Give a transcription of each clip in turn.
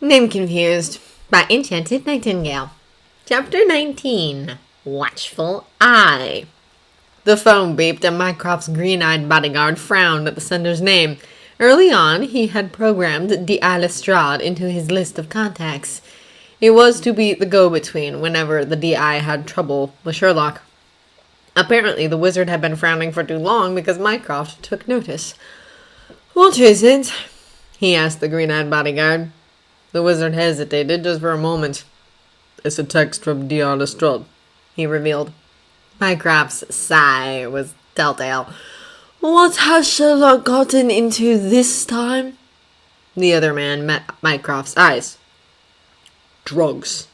Name confused by Enchanted Nightingale. Chapter 19. Watchful Eye. The phone beeped and Mycroft's green-eyed bodyguard frowned at the sender's name. Early on, he had programmed D.I. Lestrade into his list of contacts. He was to be the go-between whenever the D.I. had trouble with Sherlock. Apparently, the wizard had been frowning for too long because Mycroft took notice. "What is it?" he asked the green-eyed bodyguard. The wizard hesitated just for a moment. "It's a text from D.I. Lestrade," he revealed. Mycroft's sigh was telltale. "What has Sherlock gotten into this time?" The other man met Mycroft's eyes. "Drugs,"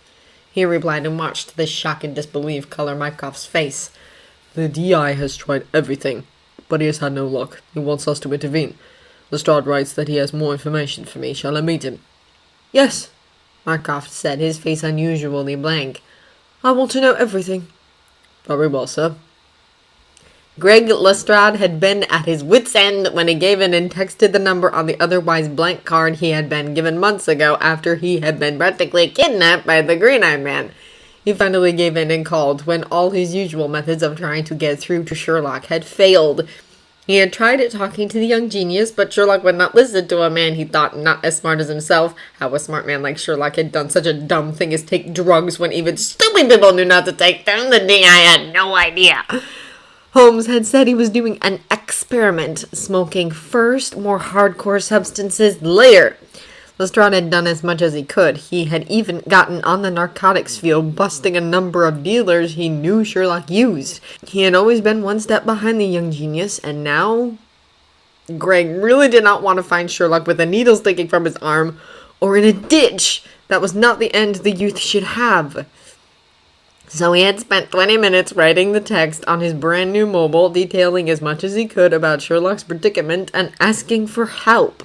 he replied and watched the shock and disbelief color Mycroft's face. "The D.I. has tried everything, but he has had no luck. He wants us to intervene. Lestrade writes that he has more information for me. Shall I meet him?" "Yes," Mycroft said, his face unusually blank. "I want to know everything." "Very well, sir." Greg Lestrade had been at his wit's end when he gave in and texted the number on the otherwise blank card he had been given months ago after he had been practically kidnapped by the green-eyed man. He finally gave in and called when all his usual methods of trying to get through to Sherlock had failed. He had tried talking to the young genius, but Sherlock would not listen to a man he thought not as smart as himself. How a smart man like Sherlock had done such a dumb thing as take drugs when even stupid people knew not to take them, the D.I. had no idea. Holmes had said he was doing an experiment, smoking first, more hardcore substances later. Lestrade had done as much as he could. He had even gotten on the narcotics field, busting a number of dealers he knew Sherlock used. He had always been one step behind the young genius, and now Greg really did not want to find Sherlock with a needle sticking from his arm, or in a ditch. That was not the end the youth should have. So he had spent 20 minutes writing the text on his brand new mobile, detailing as much as he could about Sherlock's predicament and asking for help.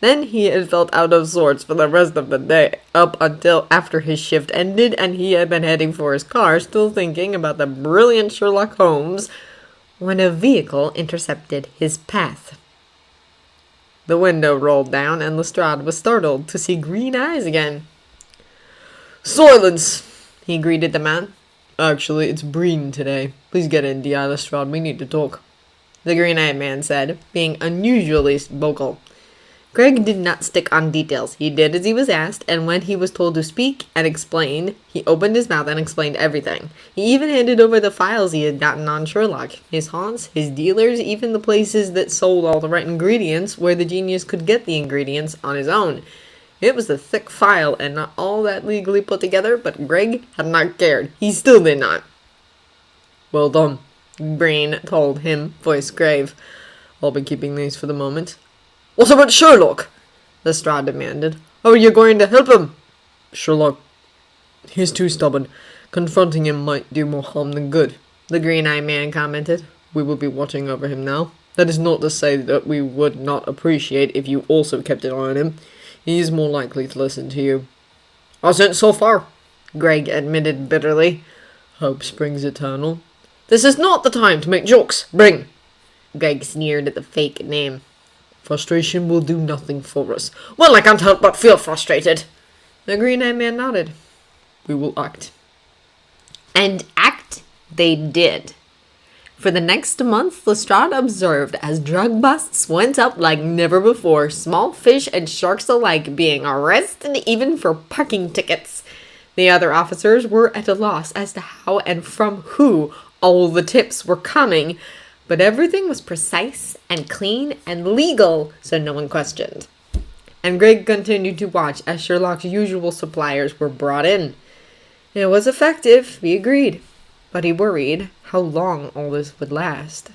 Then he had felt out of sorts for the rest of the day, up until after his shift ended and he had been heading for his car, still thinking about the brilliant Sherlock Holmes, when a vehicle intercepted his path. The window rolled down and Lestrade was startled to see green eyes again. "Silence!" he greeted the man. "Actually, it's Breen today. Please get in, D.I. Lestrade. We need to talk," the green-eyed man said, being unusually vocal. Greg did not stick on details. He did as he was asked, and when he was told to speak and explain, he opened his mouth and explained everything. He even handed over the files he had gotten on Sherlock, his haunts, his dealers, even the places that sold all the right ingredients where the genius could get the ingredients on his own. It was a thick file and not all that legally put together, but Greg had not cared. He still did not. "Well done," Breen told him, voice grave. "I'll be keeping these for the moment." "What about Sherlock?" Lestrade demanded. "How are you going to help him?" "Sherlock, he's too stubborn. Confronting him might do more harm than good," the green-eyed man commented. "We will be watching over him now. That is not to say that we would not appreciate if you also kept an eye on him. He is more likely to listen to you." "Hasn't so far," Greg admitted bitterly. "Hope springs eternal." "This is not the time to make jokes. Bring." Greg sneered at the fake name. "Frustration will do nothing for us." "Well, I can't help but feel frustrated." The green-eyed man nodded. "We will act." And act they did. For the next month, Lestrade observed as drug busts went up like never before, small fish and sharks alike being arrested even for parking tickets. The other officers were at a loss as to how and from who all the tips were coming, but everything was precise and clean and legal, so no one questioned. And Greg continued to watch as Sherlock's usual suppliers were brought in. It was effective, he agreed, but he worried how long all this would last.